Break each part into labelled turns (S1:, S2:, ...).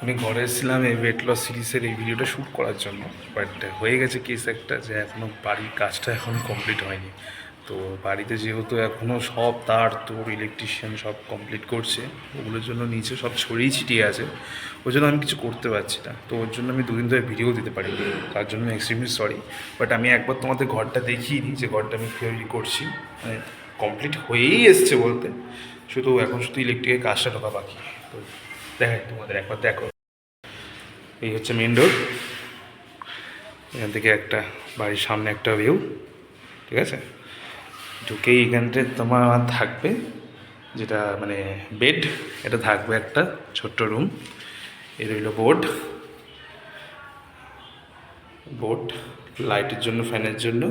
S1: আমি ঘরে এসেছিলাম এই ওয়েট লস সিরিজের এই ভিডিওটা শ্যুট করার জন্য, বাট হয়ে গেছে কেস একটা যে এখনও বাড়ির কাজটা এখনও কমপ্লিট হয়নি। তো বাড়িতে যেহেতু এখনও সব তার তোর ইলেকট্রিশিয়ান সব কমপ্লিট করছে, ওগুলোর জন্য নিচে সব ছড়িয়ে ছিটিয়ে আছে, ওই জন্য আমি কিছু করতে পারছি না। তো ওর জন্য আমি দুদিন ধরে ভিডিও দিতে পারিনি, তার জন্য এক্সট্রিমলি সরি। বাট আমি একবার তোমাদের ঘরটা দেখিয়ে দিই যে ঘরটা আমি তৈরি করছি, মানে কমপ্লিট হয়েই এসছে বলতে, শুধু ইলেকট্রিকের কাজটা ঢোকা বাকি। তো দেখাই তোমাদের, একবার দেখো। এই হচ্ছে মেন রোড, এখান থেকে একটা বাড়ির সামনে একটা ভিউ, ঠিক আছে। ঢুকেই এখানটায় তোমার থাকবে যেটা মানে বেড, এটা থাকবে একটা ছোট্ট রুম। এর রইল বোর্ড লাইটের জন্য, ফ্যানের জন্য,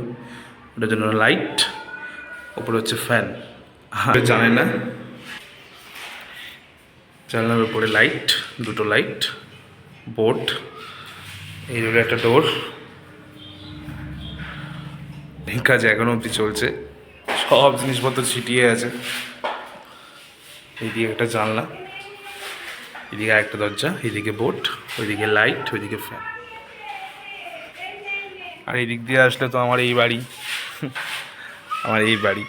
S1: ওটার জন্য লাইট, ওপরে হচ্ছে ফ্যান। জানে না, জানলার উপরে লাইট, দুটো লাইট, বোর্ড, এই রইল একটা ডোর। এই কাজ এখনো অবধি চলছে, সব জিনিসপত্র ছিটিয়ে আছে। এইদিকে একটা জানলা, এদিকে একটা দরজা, এদিকে বোর্ড, ওইদিকে লাইট, ওইদিকে ফ্যান। আর এই দিক দিয়ে আসলে তো আমার এই বাড়ি, আমার এই বাড়ি।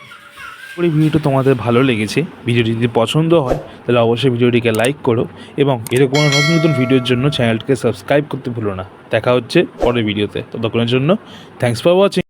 S1: এই ভিডিওটা তোমাদের ভালো লেগেছে, ভিডিওটি যদি পছন্দ হয় তাহলে অবশ্যই ভিডিওটিকে লাইক করো এবং এরকম নতুন নতুন ভিডিওর জন্য চ্যানেলটিকে সাবস্ক্রাইব করতে ভুলো না। দেখা হচ্ছে পরের ভিডিওতে, ততক্ষণের জন্য থ্যাঙ্কস ফর ওয়াচিং।